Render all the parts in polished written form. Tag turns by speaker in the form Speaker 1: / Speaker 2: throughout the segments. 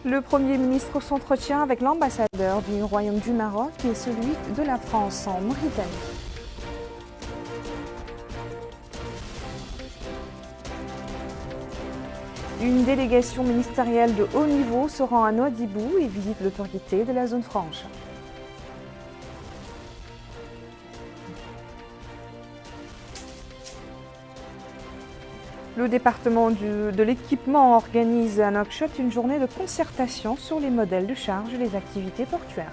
Speaker 1: Le Premier ministre s'entretient avec l'ambassadeur du Royaume du Maroc et celui de la France en Mauritanie. Une délégation ministérielle de haut niveau se rend à Nouadhibou et visite l'autorité de la zone franche. Le département de l'équipement organise à Nouakchott une journée de concertation sur les modèles de charge et les activités portuaires.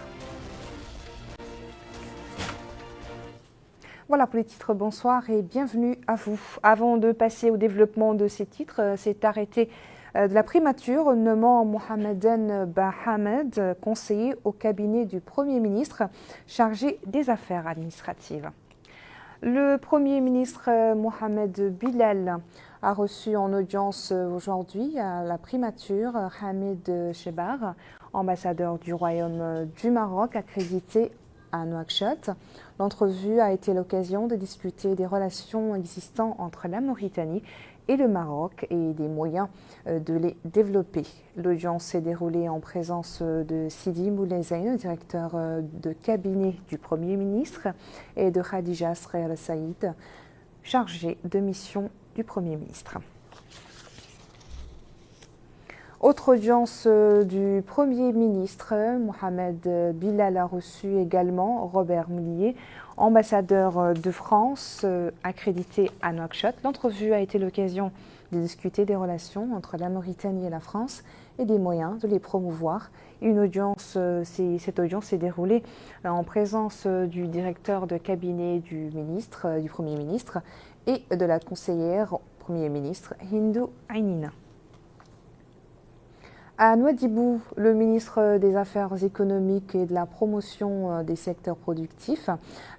Speaker 1: Voilà pour les titres, bonsoir et bienvenue à vous. Avant de passer au développement de ces titres, c'est arrêté de la primature nommant Mohamedan Bahamed conseiller au cabinet du Premier ministre chargé des affaires administratives. Le Premier ministre Mohamed Bilal a reçu en audience aujourd'hui à la primature Hamid Chebar, ambassadeur du Royaume du Maroc accrédité à Nouakchott. L'entrevue a été l'occasion de discuter des relations existantes entre la Mauritanie et le Maroc et des moyens de les développer. L'audience s'est déroulée en présence de Sidi Moulay-Zain, directeur de cabinet du Premier ministre, et de Khadija Srer Saïd, chargé de mission du Premier ministre. Autre audience du Premier ministre, Mohamed Bilal a reçu également Robert Moulier, ambassadeur de France accrédité à Nouakchott. L'entrevue a été l'occasion de discuter des relations entre la Mauritanie et la France et des moyens de les promouvoir. Cette audience s'est déroulée en présence du directeur de cabinet du Premier ministre et de la conseillère au Premier ministre Hindou Aynina. À Nouadhibou, le ministre des Affaires économiques et de la promotion des secteurs productifs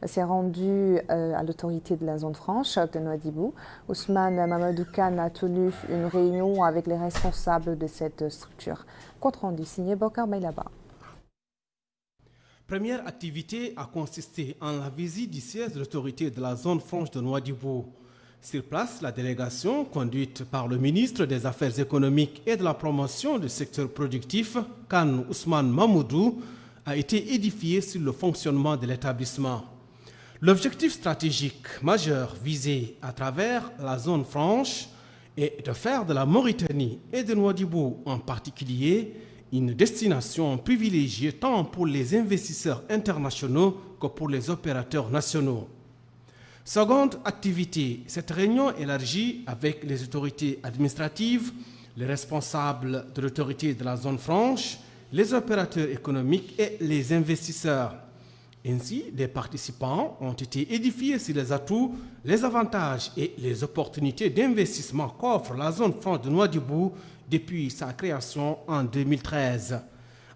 Speaker 1: s'est rendu à l'autorité de la zone franche de Nouadhibou. Ousmane Mamadou Khan a tenu une réunion avec les responsables de cette structure. Compte rendu signé Bokar Bailaba.
Speaker 2: Première activité a consisté en la visite du siège de l'autorité de la zone franche de Nouadhibou. Sur place, la délégation, conduite par le ministre des Affaires économiques et de la promotion du secteur productif, Khan Ousmane Mamoudou, a été édifiée sur le fonctionnement de l'établissement. L'objectif stratégique majeur visé à travers la zone franche est de faire de la Mauritanie et de Nouadhibou en particulier une destination privilégiée tant pour les investisseurs internationaux que pour les opérateurs nationaux. Seconde activité, cette réunion élargie avec les autorités administratives, les responsables de l'autorité de la zone franche, les opérateurs économiques et les investisseurs. Ainsi, les participants ont été édifiés sur les atouts, les avantages et les opportunités d'investissement qu'offre la zone franche de Nouadhibou depuis sa création en 2013.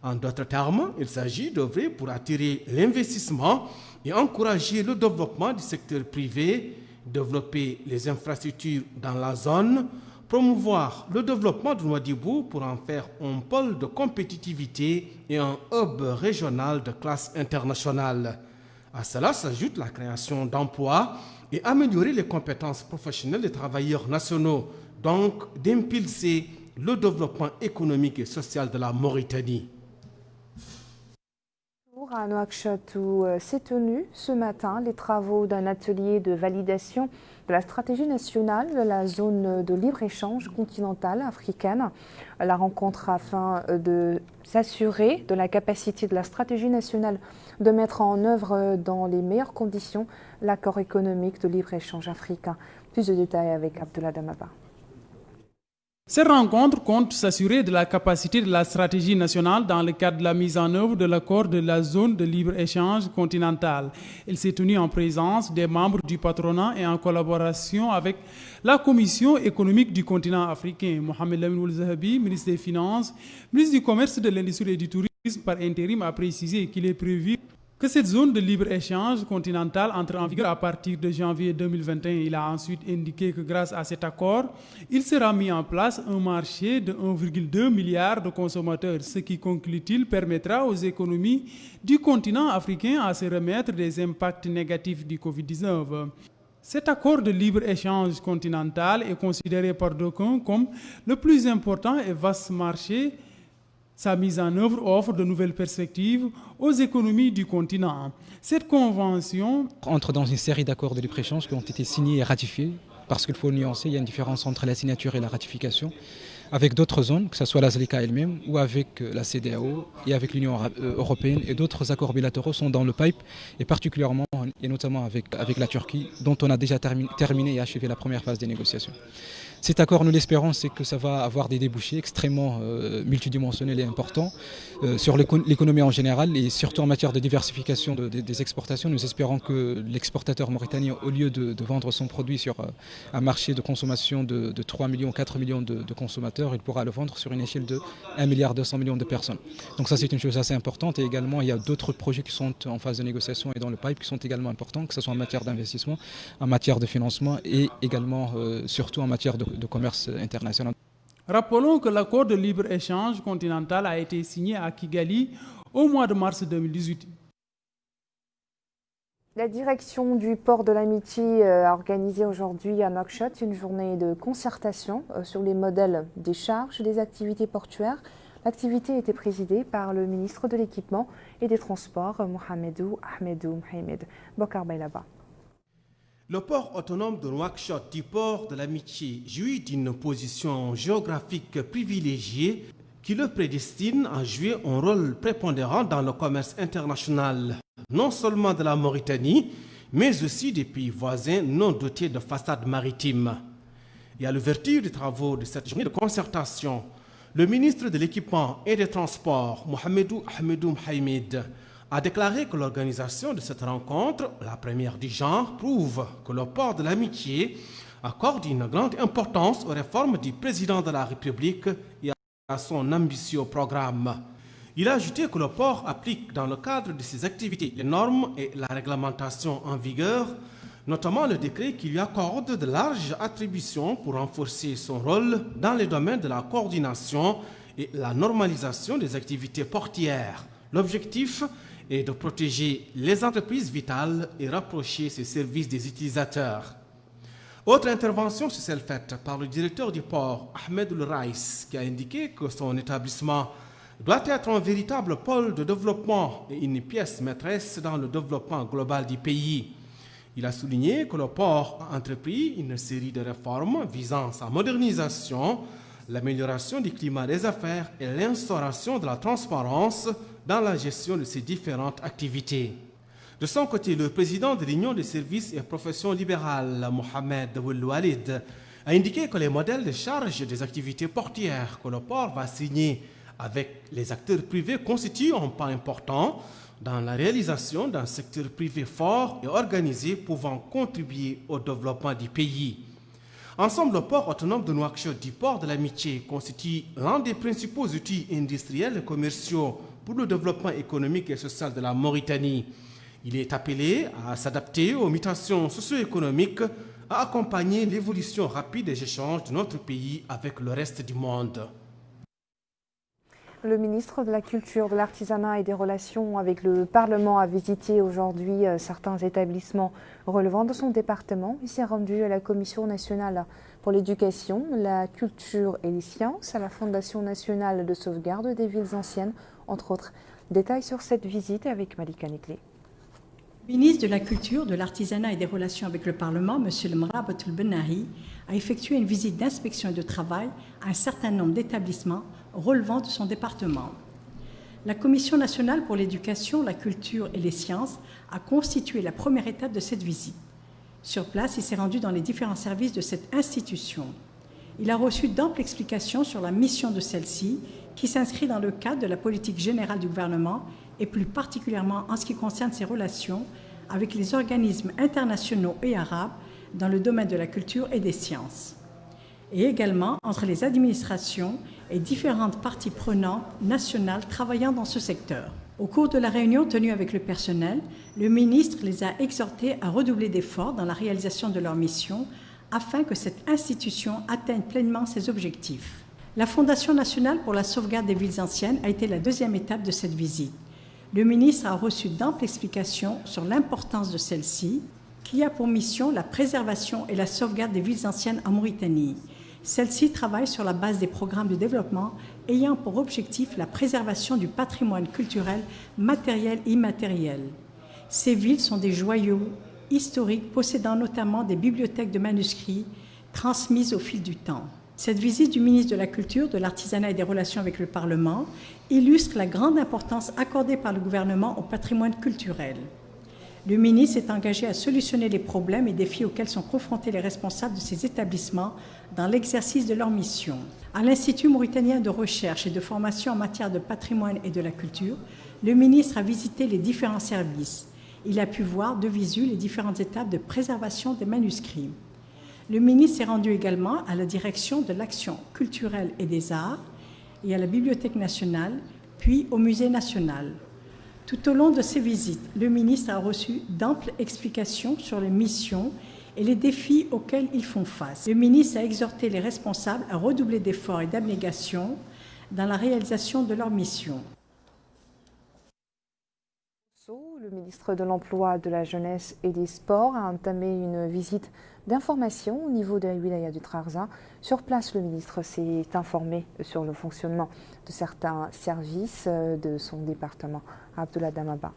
Speaker 2: En d'autres termes, il s'agit d'œuvrer pour attirer l'investissement et encourager le développement du secteur privé, développer les infrastructures dans la zone, promouvoir le développement de Nouadhibou pour en faire un pôle de compétitivité et un hub régional de classe internationale. À cela s'ajoute la création d'emplois et améliorer les compétences professionnelles des travailleurs nationaux, donc d'impulser le développement économique et social de la Mauritanie.
Speaker 1: À Nouakchott où s'est tenu ce matin les travaux d'un atelier de validation de la stratégie nationale de la zone de libre-échange continentale africaine. La rencontre afin de s'assurer de la capacité de la stratégie nationale de mettre en œuvre dans les meilleures conditions l'accord économique de libre-échange africain. Plus de détails avec Abdullah Damaba.
Speaker 3: Cette rencontre compte s'assurer de la capacité de la stratégie nationale dans le cadre de la mise en œuvre de l'accord de la zone de libre-échange continentale. Elle s'est tenue en présence des membres du patronat et en collaboration avec la Commission économique du continent africain. Mohamed Lamine Ould Zahabi, ministre des Finances, ministre du Commerce, de l'Industrie et du Tourisme par intérim, a précisé qu'il est prévu que cette zone de libre-échange continentale entre en vigueur à partir de janvier 2021. Il a ensuite indiqué que grâce à cet accord, il sera mis en place un marché de 1,2 milliard de consommateurs, ce qui, conclut-il, permettra aux économies du continent africain à se remettre des impacts négatifs du Covid-19. Cet accord de libre-échange continental est considéré par d'aucuns comme le plus important et vaste marché Sa mise en œuvre offre de nouvelles perspectives aux économies du continent. Cette convention
Speaker 4: entre dans une série d'accords de libre-échange qui ont été signés et ratifiés, parce qu'il faut nuancer, il y a une différence entre la signature et la ratification, avec d'autres zones, que ce soit la ZLECA elle-même ou avec la CEDEAO et avec l'Union européenne, et d'autres accords bilatéraux sont dans le pipe, et particulièrement et notamment avec la Turquie, dont on a déjà terminé et achevé la première phase des négociations. Cet accord, nous l'espérons, c'est que ça va avoir des débouchés extrêmement multidimensionnels et importants sur l'économie en général et surtout en matière de diversification des exportations. Nous espérons que l'exportateur mauritanien, au lieu de vendre son produit sur un marché de consommation de 3 millions, 4 millions de consommateurs, il pourra le vendre sur une échelle de 1,2 milliard de personnes. Donc ça, c'est une chose assez importante. Et également, il y a d'autres projets qui sont en phase de négociation et dans le pipe qui sont également importants, que ce soit en matière d'investissement, en matière de financement et également, surtout en matière de commerce international.
Speaker 3: Rappelons que l'accord de libre-échange continental a été signé à Kigali au mois de mars 2018.
Speaker 1: La direction du port de l'Amitié a organisé aujourd'hui à Nouakchott une journée de concertation sur les modèles des charges des activités portuaires. L'activité était présidée par le ministre de l'Équipement et des Transports, Mohamedou Ahmedou Mohamed Bokar Baylaba.
Speaker 2: Le port autonome de Nouakchott du port de l'Amitié jouit d'une position géographique privilégiée qui le prédestine à jouer un rôle prépondérant dans le commerce international, non seulement de la Mauritanie, mais aussi des pays voisins non dotés de façades maritimes. Et à l'ouverture des travaux de cette journée de concertation, le ministre de l'Équipement et des Transports, Mohamedou Ahmedou Mohamed, a déclaré que l'organisation de cette rencontre, la première du genre, prouve que le port de l'Amitié accorde une grande importance aux réformes du président de la République et à son ambitieux programme. Il a ajouté que le port applique dans le cadre de ses activités les normes et la réglementation en vigueur, notamment le décret qui lui accorde de larges attributions pour renforcer son rôle dans les domaines de la coordination et la normalisation des activités portières. L'objectif est de protéger les entreprises vitales et rapprocher ces services des utilisateurs. Autre intervention, c'est celle faite par le directeur du port, Ahmed El Raïs, qui a indiqué que son établissement doit être un véritable pôle de développement et une pièce maîtresse dans le développement global du pays. Il a souligné que le port a entrepris une série de réformes visant sa modernisation, l'amélioration du climat des affaires et l'instauration de la transparence dans la gestion de ces différentes activités. De son côté, le président de l'Union des services et professions libérales, Mohamed Ouelloualid, a indiqué que les modèles de charge des activités portières que le port va signer avec les acteurs privés constituent un pas important dans la réalisation d'un secteur privé fort et organisé pouvant contribuer au développement du pays. Ensemble, le port autonome de Nouakchott du port de l'Amitié constitue l'un des principaux outils industriels et commerciaux pour le développement économique et social de la Mauritanie. Il est appelé à s'adapter aux mutations socio-économiques, à accompagner l'évolution rapide des échanges de notre pays avec le reste du monde.
Speaker 1: Le ministre de la Culture, de l'Artisanat et des Relations avec le Parlement a visité aujourd'hui certains établissements relevant de son département. Il s'est rendu à la Commission nationale pour l'éducation, la culture et les sciences, à la Fondation nationale de sauvegarde des villes anciennes, entre autres. Détails sur cette visite avec Malika Nekle.
Speaker 5: Le ministre de la Culture, de l'Artisanat et des Relations avec le Parlement, M. Lemrabat El-Benahi, a effectué une visite d'inspection et de travail à un certain nombre d'établissements relevant de son département. La Commission nationale pour l'éducation, la culture et les sciences a constitué la première étape de cette visite. Sur place, il s'est rendu dans les différents services de cette institution. Il a reçu d'amples explications sur la mission de celle-ci, qui s'inscrit dans le cadre de la politique générale du gouvernement et plus particulièrement en ce qui concerne ses relations avec les organismes internationaux et arabes dans le domaine de la culture et des sciences, et également entre les administrations et différentes parties prenantes nationales travaillant dans ce secteur. Au cours de la réunion tenue avec le personnel, le ministre les a exhortés à redoubler d'efforts dans la réalisation de leur mission afin que cette institution atteigne pleinement ses objectifs. La Fondation nationale pour la sauvegarde des villes anciennes a été la deuxième étape de cette visite. Le ministre a reçu d'amples explications sur l'importance de celle-ci, qui a pour mission la préservation et la sauvegarde des villes anciennes en Mauritanie. Celle-ci travaille sur la base des programmes de développement ayant pour objectif la préservation du patrimoine culturel matériel et immatériel. Ces villes sont des joyaux historiques possédant notamment des bibliothèques de manuscrits transmises au fil du temps. Cette visite du ministre de la Culture, de l'Artisanat et des Relations avec le Parlement illustre la grande importance accordée par le gouvernement au patrimoine culturel. Le ministre s'est engagé à solutionner les problèmes et défis auxquels sont confrontés les responsables de ces établissements dans l'exercice de leur mission. À l'Institut mauritanien de recherche et de formation en matière de patrimoine et de la culture, le ministre a visité les différents services. Il a pu voir de visu les différentes étapes de préservation des manuscrits. Le ministre s'est rendu également à la direction de l'action culturelle et des arts et à la Bibliothèque nationale, puis au Musée national. Tout au long de ces visites, le ministre a reçu d'amples explications sur les missions et les défis auxquels ils font face. Le ministre a exhorté les responsables à redoubler d'efforts et d'abnégation dans la réalisation de leur mission.
Speaker 1: Le ministre de l'Emploi, de la Jeunesse et des Sports a entamé une visite d'information au niveau de la wilaya du Trarza. Sur place, le ministre s'est informé sur le fonctionnement de certains services de son département. Abdullah Damaba.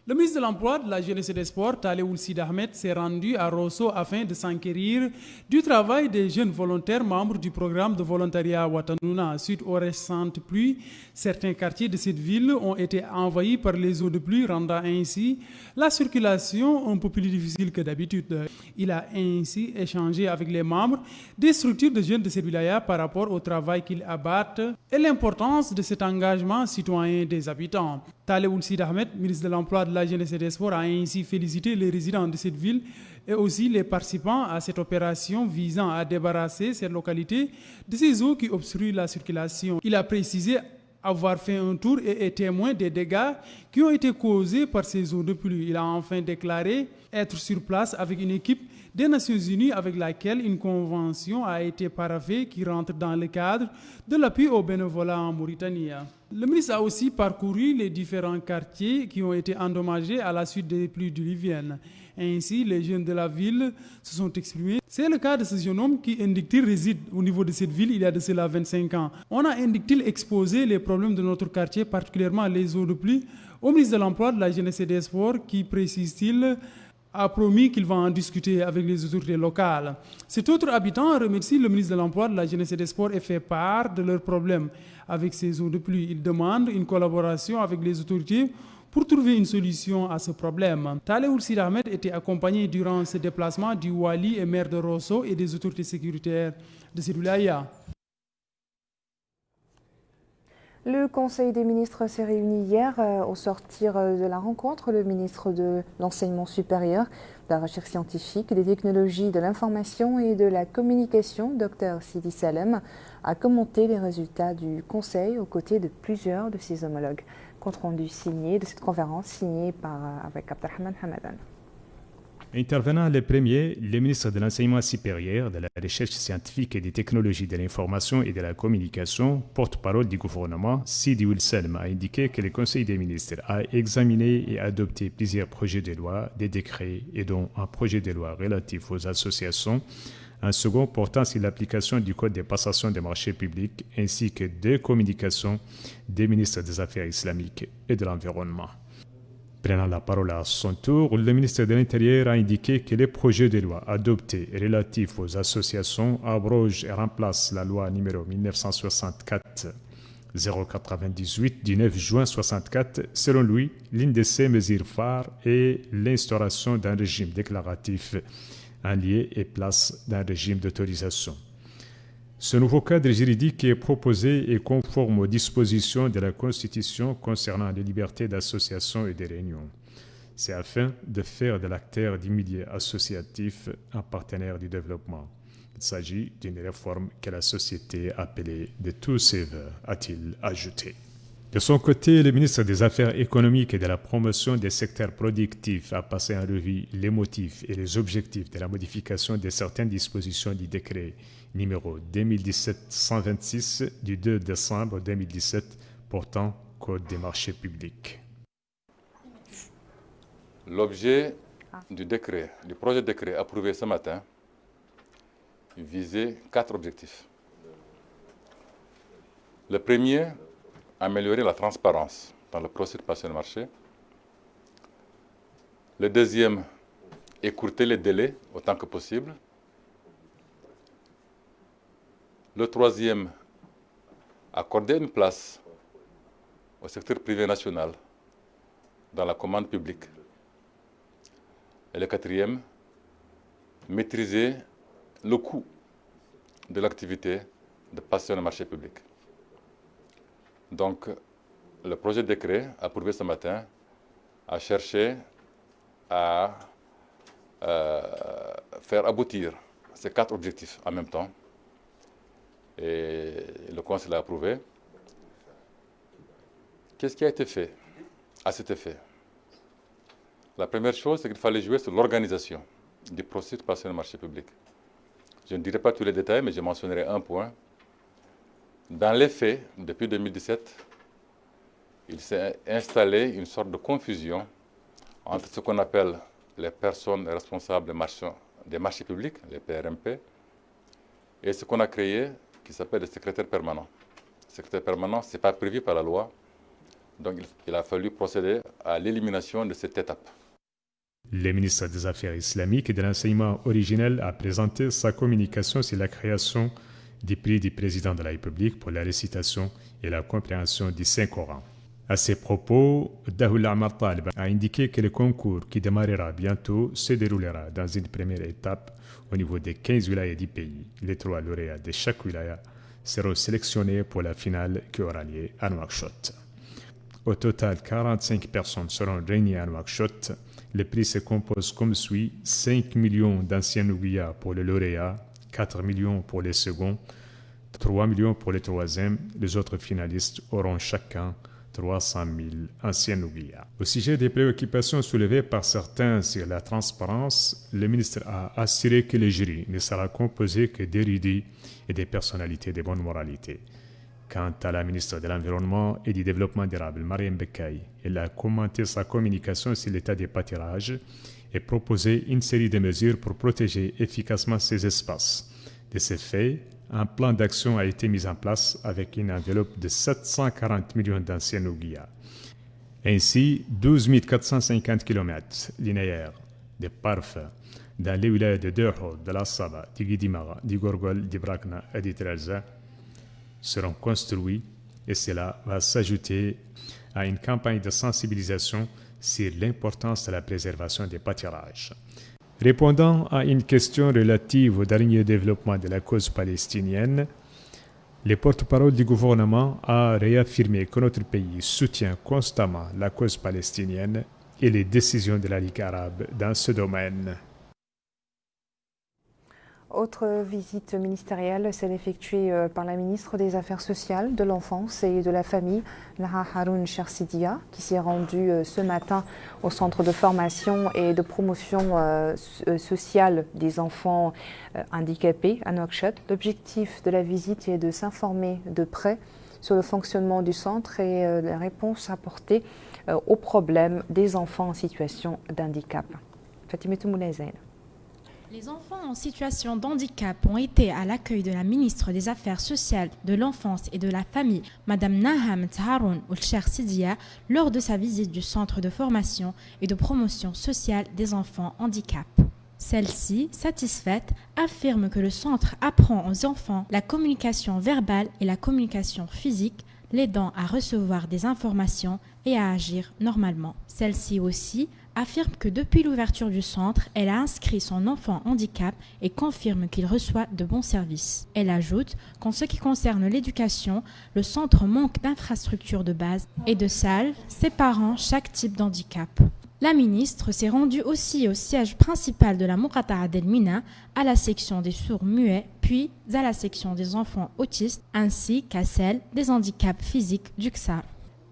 Speaker 3: Le ministre de l'Emploi, de la Jeunesse et des Sports, Talé Oulsid Ahmed, s'est rendu à Rosso afin de s'enquérir du travail des jeunes volontaires membres du programme de volontariat Watanouna. Suite aux récentes pluies, certains quartiers de cette ville ont été envahis par les eaux de pluie, rendant ainsi la circulation un peu plus difficile que d'habitude. Il a ainsi échangé avec les membres des structures de jeunes de cette wilaya par rapport au travail qu'ils abattent et l'importance de cet engagement citoyen des habitants. Talé Oulsid Ahmed, ministre de l'Emploi, de la Jeunesse et des Sports, a ainsi félicité les résidents de cette ville et aussi les participants à cette opération visant à débarrasser cette localité de ces eaux qui obstruent la circulation. Il a précisé avoir fait un tour et est témoin des dégâts qui ont été causés par ces eaux de pluie. Il a enfin déclaré être sur place avec une équipe des Nations Unies avec laquelle une convention a été paraphée qui rentre dans le cadre de l'appui au bénévolat en Mauritanie. Le ministre a aussi parcouru les différents quartiers qui ont été endommagés à la suite des pluies diluviennes. Ainsi, les jeunes de la ville se sont exprimés. C'est le cas de ce jeune homme qui, indique-t-il, réside au niveau de cette ville il y a de cela 25 ans. On a, indique-t-il, exposé les problèmes de notre quartier, particulièrement les eaux de pluie, au ministre de l'Emploi, de la Jeunesse et des Sports, qui, précise-t-il, a promis qu'il va en discuter avec les autorités locales. Cet autre habitant remercie le ministre de l'Emploi, de la Jeunesse et des Sports et fait part de leurs problèmes avec ces eaux de pluie. Il demande une collaboration avec les autorités pour trouver une solution à ce problème. Talé Oulsid Ahmed était accompagné durant ce déplacement du Wali et maire de Rosso et des autorités sécuritaires de cette wilaya.
Speaker 1: Le Conseil des ministres s'est réuni hier au sortir de la rencontre. Le ministre de l'Enseignement supérieur, de la Recherche scientifique, des technologies de l'information et de la communication, Dr Sidi Salem, a commenté les résultats du Conseil aux côtés de plusieurs de ses homologues. Compte rendu signé de cette conférence, signé avec Abdelrahman Hamadan.
Speaker 6: Intervenant les premiers, le ministre de l'Enseignement supérieur, de la Recherche scientifique et des technologies de l'information et de la communication, porte-parole du gouvernement, Sidi Salem, a indiqué que le Conseil des ministres a examiné et adopté plusieurs projets de loi, des décrets et dont un projet de loi relatif aux associations, un second portant sur l'application du Code de passation des marchés publics, ainsi que deux communications des ministres des Affaires islamiques et de l'Environnement. Prenant la parole à son tour, le ministre de l'Intérieur a indiqué que les projets de loi adoptés relatifs aux associations abrogent et remplacent la loi numéro 1964-098 du 9 juin 1964. Selon lui, l'une de ces mesures phares est l'instauration d'un régime déclaratif en lieu et place d'un régime d'autorisation. Ce nouveau cadre juridique est proposé et conforme aux dispositions de la Constitution concernant les libertés d'association et de réunion. C'est afin de faire de l'acteur du milieu associatif un partenaire du développement. Il s'agit d'une réforme que la société a appelée de tous ses vœux, a-t-il ajouté. De son côté, le ministre des Affaires économiques et de la promotion des secteurs productifs a passé en revue les motifs et les objectifs de la modification de certaines dispositions du décret numéro 2017-126 du 2 décembre 2017 portant Code des marchés publics.
Speaker 7: L'objet du décret, du projet de décret approuvé ce matin, visait 4 objectifs. Le premier, améliorer la transparence dans le processus de passation de marché. Le deuxième, écourter les délais autant que possible. Le troisième, accorder une place au secteur privé national dans la commande publique. Et le quatrième, maîtriser le coût de l'activité de passation de marché public. Donc, le projet de décret approuvé ce matin a cherché à faire aboutir ces 4 objectifs en même temps. Et le Conseil l'a approuvé. Qu'est-ce qui a été fait à cet effet? La première chose, c'est qu'il fallait jouer sur l'organisation du processus de passation de marché public. Je ne dirai pas tous les détails, mais je mentionnerai un point. Dans les faits, depuis 2017, il s'est installé une sorte de confusion entre ce qu'on appelle les personnes responsables des marchés publics, les PRMP, et ce qu'on a créé, qui s'appelle le secrétaire permanent. Le secrétaire permanent, ce n'est pas prévu par la loi, donc il a fallu procéder à l'élimination de cette étape.
Speaker 6: Le ministre des Affaires islamiques et de l'enseignement originel a présenté sa communication sur la création du prix du président de la République pour la récitation et la compréhension du Saint-Coran. À ces propos, Dahoul Amar Talib a indiqué que le concours qui démarrera bientôt se déroulera dans une première étape au niveau des 15 wilayas du pays. Les 3 lauréats de chaque wilaya seront sélectionnés pour la finale qui aura lieu à Nouakchott. Au total, 45 personnes seront réunies à Nouakchott. Le prix se compose comme suit: 5 millions d'anciens ouguiya pour le lauréat, 4 millions pour les seconds, 3 millions pour les troisièmes. Les autres finalistes auront chacun 300 000 anciens ouguiya. Au sujet des préoccupations soulevées par certains sur la transparence, le ministre a assuré que le jury ne sera composé que d'érudits et des personnalités de bonne moralité. Quant à la ministre de l'Environnement et du Développement durable, Mariam Bekay, elle a commenté sa communication sur l'état des pâturages et proposé une série de mesures pour protéger efficacement ces espaces. De ce fait, un plan d'action a été mis en place avec une enveloppe de 740 millions d'anciens ouguiya. Ainsi, 12 450 km linéaires de parfum dans les wilayas de Derho, de la Saba, du Guidimara, du Gorgol, du Brakna et du Trelza seront construits, et cela va s'ajouter à une campagne de sensibilisation sur l'importance de la préservation des pâturages. Répondant à une question relative au dernier développement de la cause palestinienne, le porte-parole du gouvernement a réaffirmé que notre pays soutient constamment la cause palestinienne et les décisions de la Ligue arabe dans ce domaine.
Speaker 1: Autre visite ministérielle, celle effectuée par la ministre des Affaires sociales, de l'Enfance et de la Famille, Lara Haroun Chersidia, qui s'est rendue ce matin au centre de formation et de promotion sociale des enfants handicapés à Nouakchott. L'objectif de la visite est de s'informer de près sur le fonctionnement du centre et les réponses apportées aux problèmes des enfants en situation d'handicap. Fatimetou Moulaïzaine.
Speaker 8: Les enfants en situation de handicap ont été à l'accueil de la ministre des Affaires sociales, de l'Enfance et de la Famille, Mme Naham Haroun Chersidia, lors de sa visite du centre de formation et de promotion sociale des enfants handicap. Celle-ci, satisfaite, affirme que le centre apprend aux enfants la communication verbale et la communication physique, l'aidant à recevoir des informations et à agir normalement. Celle-ci aussi affirme que depuis l'ouverture du centre, elle a inscrit son enfant handicap et confirme qu'il reçoit de bons services. Elle ajoute qu'en ce qui concerne l'éducation, le centre manque d'infrastructures de base et de salles séparant chaque type d'handicap. La ministre s'est rendue aussi au siège principal de la Mourata'a del Mina, à la section des sourds-muets, puis à la section des enfants autistes, ainsi qu'à celle des handicaps physiques du XAR.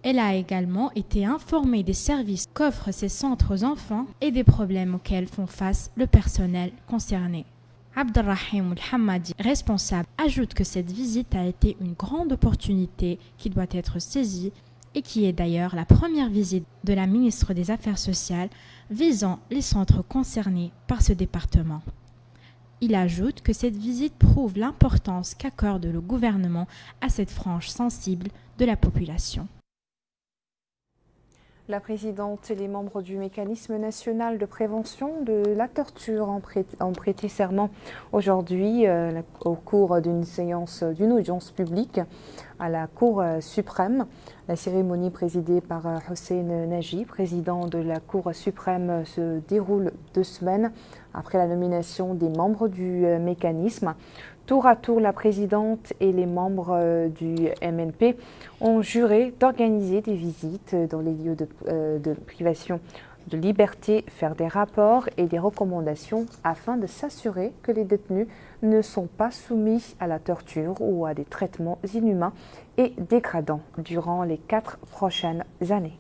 Speaker 8: Elle a également été informée des services qu'offrent ces centres aux enfants et des problèmes auxquels font face le personnel concerné. Abdelrahim El-Hammadi, responsable, ajoute que cette visite a été une grande opportunité qui doit être saisie et qui est d'ailleurs la première visite de la ministre des Affaires sociales visant les centres concernés par ce département. Il ajoute que cette visite prouve l'importance qu'accorde le gouvernement à cette frange sensible de la population.
Speaker 1: La présidente et les membres du mécanisme national de prévention de la torture ont prêté serment aujourd'hui au cours d'une audience publique à la Cour suprême. La cérémonie présidée par Hossein Naji, président de la Cour suprême, se déroule 2 semaines après la nomination des membres du mécanisme. Tour à tour, la présidente et les membres du MNP ont juré d'organiser des visites dans les lieux de privation de liberté, faire des rapports et des recommandations afin de s'assurer que les détenus ne sont pas soumis à la torture ou à des traitements inhumains et dégradants durant les 4 prochaines années.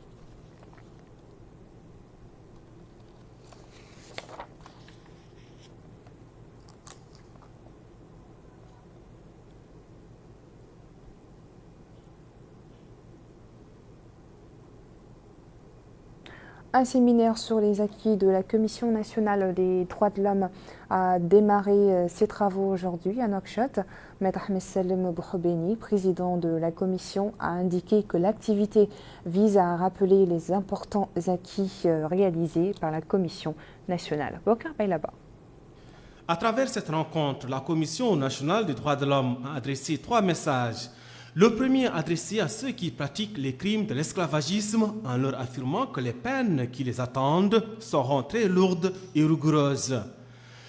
Speaker 1: Un séminaire sur les acquis de la Commission nationale des droits de l'homme a démarré ses travaux aujourd'hui à Nouakchott. Maître Ahmed Salem Bouhoubeni, président de la Commission, a indiqué que l'activité vise à rappeler les importants acquis réalisés par la Commission nationale. Bokar Baylaba.
Speaker 2: À travers cette rencontre, la Commission nationale des droits de l'homme a adressé 3 messages. Le premier adressé à ceux qui pratiquent les crimes de l'esclavagisme en leur affirmant que les peines qui les attendent seront très lourdes et rigoureuses.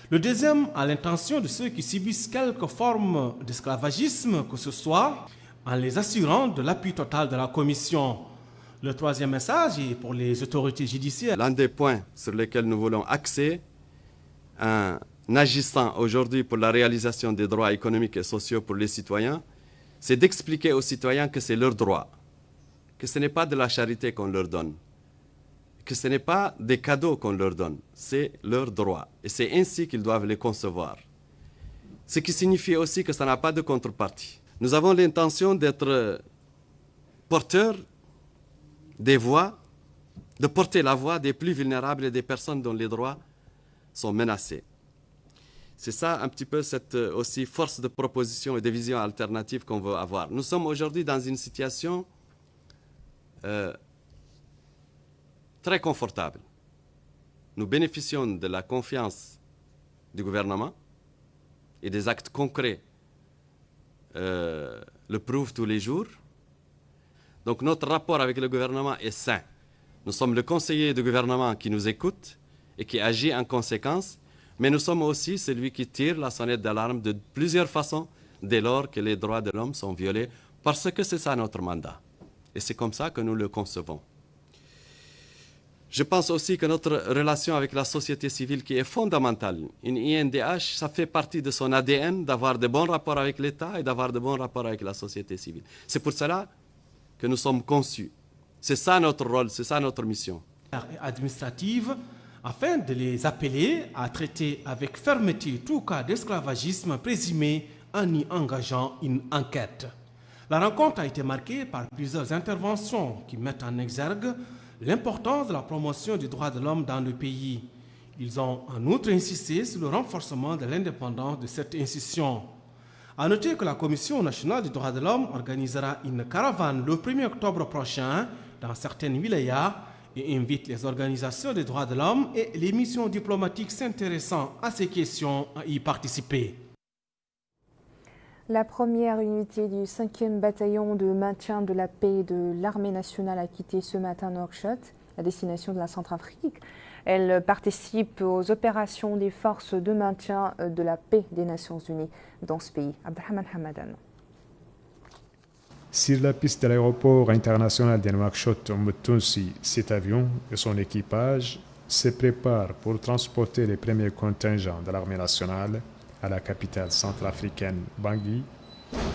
Speaker 2: Le deuxième à l'intention de ceux qui subissent quelque forme d'esclavagisme que ce soit, en les assurant de l'appui total de la Commission. Le troisième message est pour les autorités judiciaires.
Speaker 9: L'un des points sur lesquels nous voulons axer en agissant aujourd'hui pour la réalisation des droits économiques et sociaux pour les citoyens, c'est d'expliquer aux citoyens que c'est leur droit, que ce n'est pas de la charité qu'on leur donne, que ce n'est pas des cadeaux qu'on leur donne, c'est leur droit. Et c'est ainsi qu'ils doivent les concevoir. Ce qui signifie aussi que ça n'a pas de contrepartie. Nous avons l'intention d'être porteurs des voix, de porter la voix des plus vulnérables et des personnes dont les droits sont menacés. C'est ça un petit peu cette aussi force de proposition et de vision alternative qu'on veut avoir. Nous sommes aujourd'hui dans une situation très confortable. Nous bénéficions de la confiance du gouvernement et des actes concrets le prouvent tous les jours. Donc notre rapport avec le gouvernement est sain. Nous sommes le conseiller du gouvernement qui nous écoute et qui agit en conséquence. Mais nous sommes aussi celui qui tire la sonnette d'alarme de plusieurs façons dès lors que les droits de l'homme sont violés, parce que c'est ça notre mandat. Et c'est comme ça que nous le concevons. Je pense aussi que notre relation avec la société civile qui est fondamentale, une INDH, ça fait partie de son ADN d'avoir de bons rapports avec l'État et d'avoir de bons rapports avec la société civile. C'est pour cela que nous sommes conçus. C'est ça notre rôle, c'est ça notre mission.
Speaker 2: Administrative, afin de les appeler à traiter avec fermeté tout cas d'esclavagisme présumé en y engageant une enquête. La rencontre a été marquée par plusieurs interventions qui mettent en exergue l'importance de la promotion des droits de l'homme dans le pays. Ils ont en outre insisté sur le renforcement de l'indépendance de cette institution. À noter que la Commission nationale des droits de l'homme organisera une caravane le 1er octobre prochain dans certaines wilayas et invite les organisations des droits de l'homme et les missions diplomatiques s'intéressant à ces questions à y participer.
Speaker 1: La première unité du 5e bataillon de maintien de la paix de l'armée nationale a quitté ce matin Nouakchott, à destination de la Centrafrique. Elle participe aux opérations des forces de maintien de la paix des Nations Unies dans ce pays. Abdelrahman Hamadan.
Speaker 6: Sur la piste de l'aéroport international de Nouakchott, Moutounsi, cet avion et son équipage se préparent pour transporter les premiers contingents de l'armée nationale à la capitale centrafricaine Bangui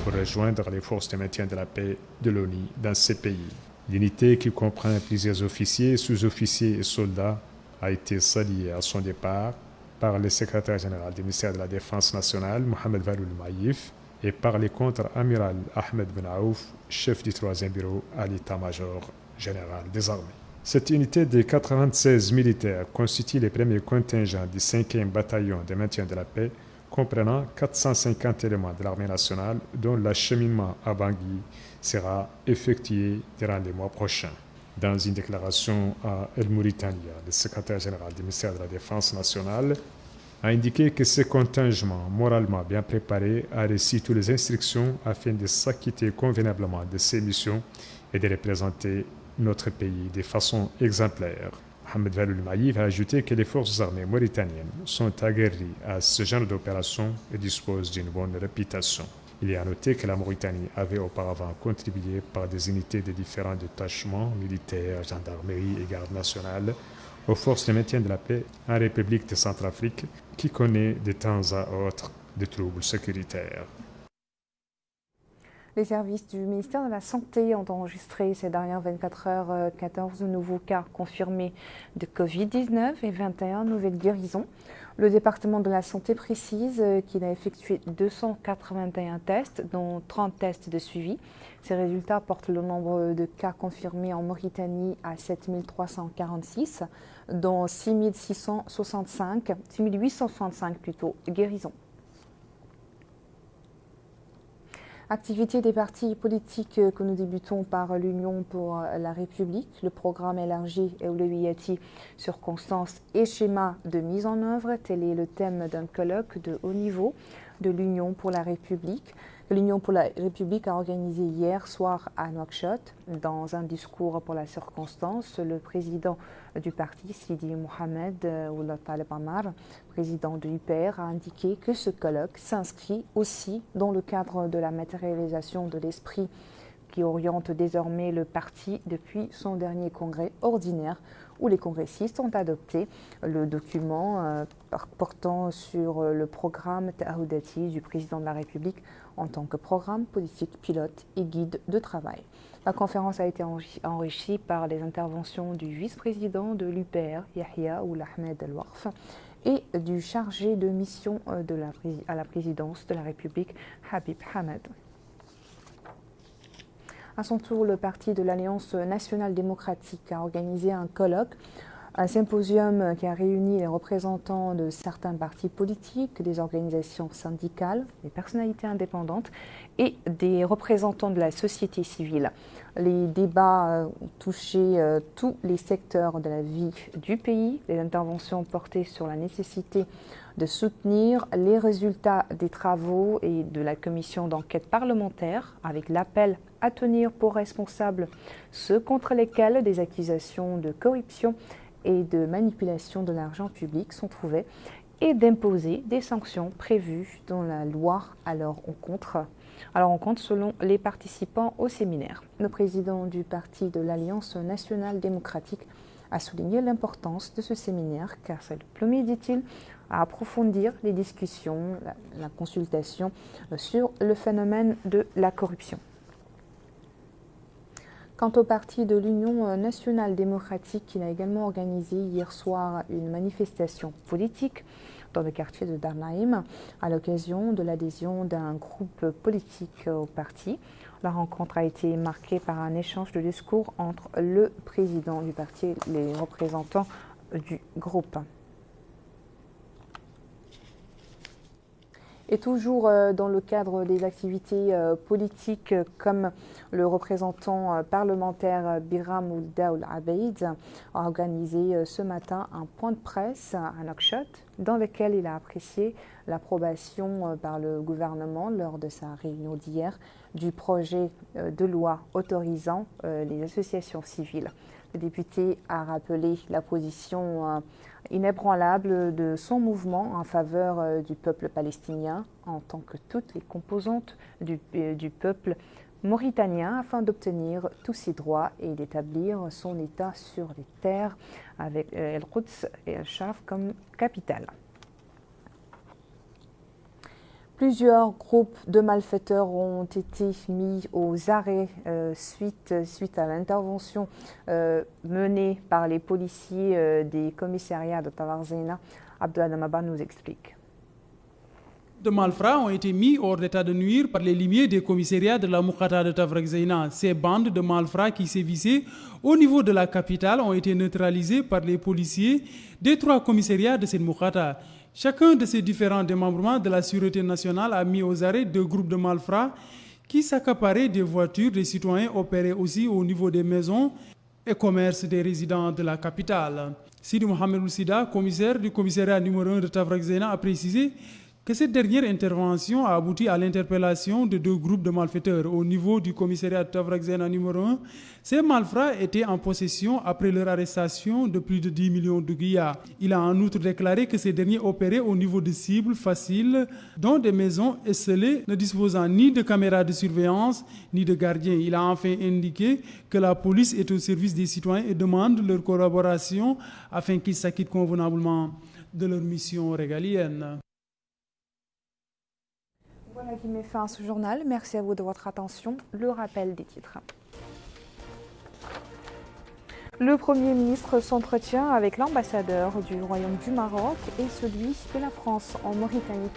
Speaker 6: pour rejoindre les forces de maintien de la paix de l'ONU dans ce pays. L'unité, qui comprend plusieurs officiers, sous-officiers et soldats, a été saluée à son départ par le secrétaire général du ministère de la Défense nationale, Mohamed Valoul Maïf, et par le contre-amiral Ahmed Ben Aouf, chef du 3e bureau à l'état-major général des armées. Cette unité de 96 militaires constitue les premiers contingents du 5e bataillon de maintien de la paix comprenant 450 éléments de l'armée nationale dont l'acheminement à Bangui sera effectué durant les mois prochains. Dans une déclaration à El Mauritania, le secrétaire général du ministère de la Défense nationale a indiqué que ce contingent moralement bien préparé a reçu toutes les instructions afin de s'acquitter convenablement de ses missions et de représenter notre pays de façon exemplaire. Mohamed Valoul Maïf a ajouté que les forces armées mauritaniennes sont aguerries à ce genre d'opération et disposent d'une bonne réputation. Il est à noter que la Mauritanie avait auparavant contribué par des unités de différents détachements militaires, gendarmerie et garde nationale aux forces de maintien de la paix en République de Centrafrique qui connaît de temps à autre des troubles sécuritaires.
Speaker 1: Les services du ministère de la Santé ont enregistré ces dernières 24 heures 14 nouveaux cas confirmés de Covid-19 et 21 nouvelles guérisons. Le département de la Santé précise qu'il a effectué 281 tests, dont 30 tests de suivi. Ces résultats portent le nombre de cas confirmés en Mauritanie à 7346, dont 6865 guérisons. Activité des partis politiques que nous débutons par l'Union pour la République, le programme élargi Eulewiyati, circonstances et schémas de mise en œuvre. Tel est le thème d'un colloque de haut niveau de l'Union pour la République. L'Union pour la République a organisé hier soir à Nouakchott. Dans un discours pour la circonstance, le président du parti, Sidi Mohamed Ould Taleb Amar, président de l'UPR, a indiqué que ce colloque s'inscrit aussi dans le cadre de la matérialisation de l'esprit qui oriente désormais le parti depuis son dernier congrès ordinaire où les congressistes ont adopté le document portant sur le programme Tahoudati du président de la République en tant que programme politique pilote et guide de travail. La conférence a été enrichie par les interventions du vice-président de l'UPR, Yahya Ould Ahmed El-Warf, et du chargé de mission à la présidence de la République, Habib Hamed. À son tour, le parti de l'Alliance nationale démocratique a organisé un colloque, un symposium qui a réuni les représentants de certains partis politiques, des organisations syndicales, des personnalités indépendantes et des représentants de la société civile. Les débats ont touché tous les secteurs de la vie du pays. Les interventions portaient sur la nécessité de soutenir les résultats des travaux et de la commission d'enquête parlementaire avec l'appel à tenir pour responsables ceux contre lesquels des accusations de corruption et de manipulation de l'argent public sont trouvées et d'imposer des sanctions prévues dans la loi à leur encontre selon les participants au séminaire. Le président du parti de l'Alliance nationale démocratique a souligné l'importance de ce séminaire car c'est le premier, dit-il, à approfondir les discussions, la consultation sur le phénomène de la corruption. Quant au parti de l'Union nationale démocratique, il a également organisé hier soir une manifestation politique dans le quartier de Darnaïm à l'occasion de l'adhésion d'un groupe politique au parti. La rencontre a été marquée par un échange de discours entre le président du parti et les représentants du groupe. Et toujours dans le cadre des activités politiques, comme le représentant parlementaire Biram Ould Abeid a organisé ce matin un point de presse à Nouakchott dans lequel il a apprécié l'approbation par le gouvernement lors de sa réunion d'hier du projet de loi autorisant les associations civiles. Le député a rappelé la position inébranlable de son mouvement en faveur du peuple palestinien en tant que toutes les composantes du peuple mauritanien afin d'obtenir tous ses droits et d'établir son État sur les terres avec El-Quds et El-Shaf comme capitale. Plusieurs groupes de malfaiteurs ont été mis aux arrêts suite à l'intervention menée par les policiers des commissariats de Tawarzena. Abdullah Damaba nous explique.
Speaker 3: De malfrats ont été mis hors d'état de nuire par les limiers des commissariats de la Moukhata de Tawarzena. Ces bandes de malfrats qui sévissaient au niveau de la capitale ont été neutralisées par les policiers des 3 commissariats de cette Moukhata. Chacun de ces différents démembrements de la Sûreté nationale a mis aux arrêts 2 groupes de malfrats qui s'accaparaient des voitures des citoyens opéraient aussi au niveau des maisons et commerces des résidents de la capitale. Sidi Mohamed Oussida, commissaire du commissariat numéro 1 de Tafraxena, a précisé que cette dernière intervention a abouti à l'interpellation de 2 groupes de malfaiteurs au niveau du commissariat de Tafraxena numéro 1. Ces malfrats étaient en possession, après leur arrestation, de plus de 10 millions de guillas. Il a en outre déclaré que ces derniers opéraient au niveau de cibles faciles, dont des maisons esselées ne disposant ni de caméras de surveillance ni de gardiens. Il a enfin indiqué que la police est au service des citoyens et demande leur collaboration afin qu'ils s'acquittent convenablement de leur mission régalienne.
Speaker 1: Voilà qui met fin à ce journal. Merci à vous de votre attention. Le rappel des titres. Le Premier ministre s'entretient avec l'ambassadeur du Royaume du Maroc et celui de la France en Mauritanie.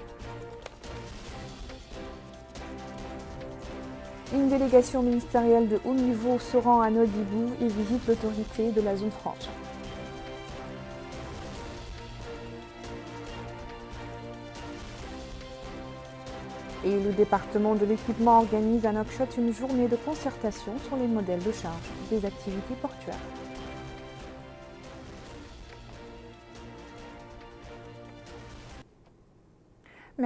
Speaker 1: Une délégation ministérielle de haut niveau se rend à Nouadhibou et visite l'autorité de la zone franche. Et le département de l'équipement organise à Nouakchott une journée de concertation sur les modèles de charge des activités portuaires.